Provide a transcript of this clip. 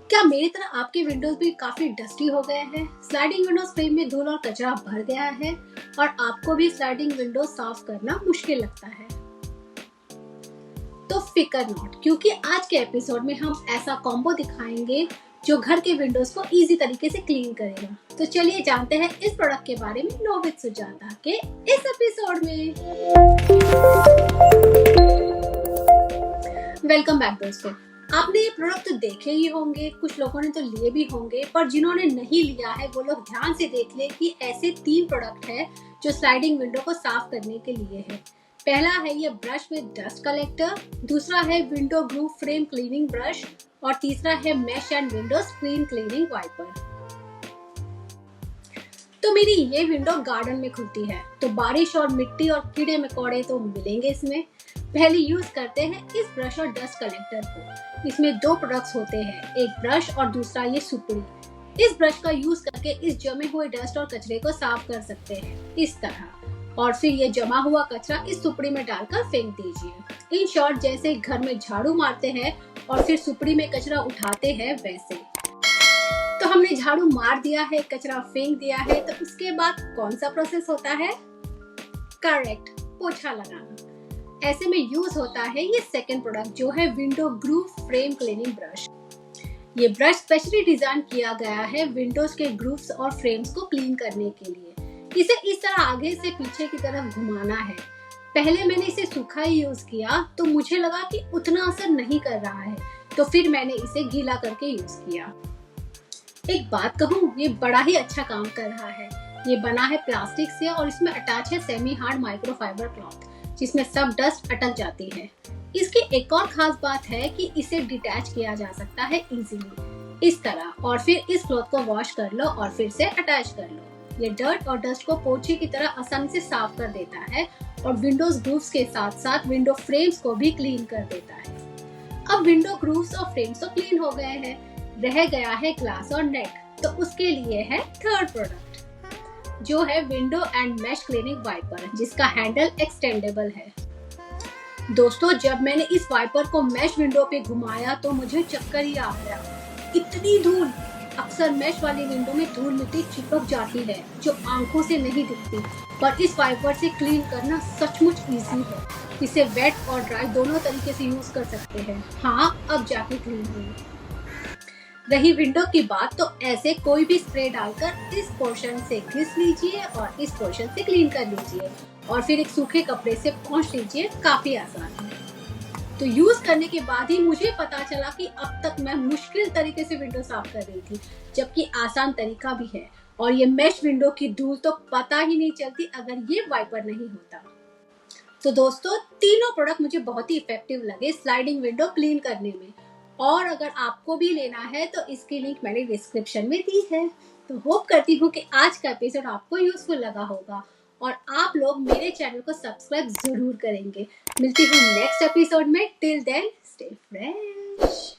क्या मेरी तरह आपके विंडोज भी काफी डस्टी हो गए हैं? स्लाइडिंग विंडोज फ्रेम में धूल और कचरा भर गया है और आपको भी स्लाइडिंग विंडोज साफ करना मुश्किल लगता है? तो फिकर नॉट, क्योंकि आज के एपिसोड में हम ऐसा कॉम्बो दिखाएंगे जो घर के विंडोज को इजी तरीके से क्लीन करेगा। तो चलिए जानते हैं इस प्रोडक्ट के बारे में नो विद सुजाता के इस एपिसोड में। वेलकम बैक दोस्तों। आपने ये प्रोडक्ट तो देखे ही होंगे, कुछ लोगों ने तो लिए भी होंगे, पर जिन्होंने नहीं लिया है वो लोग ध्यान से देख ले कि ऐसे 3 प्रोडक्ट है जो स्लाइडिंग विंडो को साफ करने के लिए है। पहला है ये ब्रश विद डस्ट कलेक्टर, दूसरा है window groove frame cleaning brush और तीसरा है mesh and window screen cleaning wiper. तो मेरी ये विंडो गार्डन में खुलती है, तो बारिश और मिट्टी और कीड़े मकोड़े तो मिलेंगे इसमें। पहले यूज करते हैं इस ब्रश और डस्ट कलेक्टर को। इसमें 2 प्रोडक्ट्स होते हैं, एक ब्रश और दूसरा ये सुपड़ी। इस ब्रश का यूज करके इस जमे हुए डस्ट और कचरे को साफ कर सकते हैं इस तरह, और फिर ये जमा हुआ कचरा इस सुपड़ी में डालकर फेंक दीजिए। इन शॉर्ट जैसे घर में झाड़ू मारते हैं और फिर सुपड़ी में कचरा उठाते हैं वैसे। तो हमने झाड़ू मार दिया है, कचरा फेंक दिया है, तो उसके बाद कौन सा प्रोसेस होता है? करेक्ट, पोछा लगाना। ऐसे में यूज होता है ये सेकंड प्रोडक्ट जो है window groove frame cleaning brush. ये ब्रश स्पेशली डिजाइन किया गया है विंडोज के ग्रूव्स और फ्रेम्स को क्लीन करने के लिए। इसे इस तरह आगे से पीछे की तरफ घुमाना है। पहले मैंने इसे सूखा ही यूज किया तो मुझे लगा कि उतना असर नहीं कर रहा है, तो फिर मैंने इसे गीला करके यूज किया। एक बात कहूँ, ये बड़ा ही अच्छा काम कर रहा है। ये बना है प्लास्टिक से और इसमें अटैच है सेमी हार्ड माइक्रोफाइबर क्लॉथ जिसमें सब डस्ट अटक जाती है। इसकी एक और खास बात है कि इसे डिटैच किया जा सकता है इजीली इस तरह, और फिर इस क्लॉथ को वॉश कर लो और फिर से अटैच कर लो। ये डर्ट और डस्ट को पोछे की तरह आसानी से साफ कर देता है और विंडोज ग्रूव्स के साथ साथ विंडो फ्रेम्स को भी क्लीन कर देता है। अब विंडो ग्रूव्स और फ्रेम्स तो क्लीन हो गए हैं, रह गया है ग्लास और नेट, तो उसके लिए है थर्ड प्रोडक्ट जो है window and mesh cleaning wiper, जिसका हैंडल एक्सटेंडेबल है। दोस्तों, जब मैंने इस वाइपर को मैश विंडो पे घुमाया तो मुझे चक्कर ही आ गया। इतनी धूल, अक्सर मैश वाली विंडो में धूल मिट्टी चिपक जाती है जो आंखों से नहीं दिखती, पर इस वाइपर से क्लीन करना सचमुच इजी है। इसे वेट और ड्राई दोनों तरीके से यूज कर सकते हैं। हाँ, अब जाके क्लीन हुई। रही विंडो की बात, तो ऐसे कोई भी स्प्रे डालकर इस पोर्शन से घिस लीजिए और इस पोर्शन से क्लीन कर लीजिए और फिर एक सूखे कपड़े से पोंछ लीजिए। काफी आसान है। तो यूज करने के बाद ही मुझे पता चला कि अब तक मैं मुश्किल तरीके से विंडो साफ कर रही थी, जबकि आसान तरीका भी है। और ये मैश विंडो की धूल तो पता ही नहीं चलती अगर ये वाइपर नहीं होता। तो दोस्तों, तीनों प्रोडक्ट मुझे बहुत ही इफेक्टिव लगे स्लाइडिंग विंडो क्लीन करने में, और अगर आपको भी लेना है तो इसकी लिंक मैंने डिस्क्रिप्शन में दी है। तो होप करती हूँ कि आज का एपिसोड आपको यूजफुल लगा होगा और आप लोग मेरे चैनल को सब्सक्राइब जरूर करेंगे। मिलती हूँ नेक्स्ट एपिसोड में। Till then stay fresh.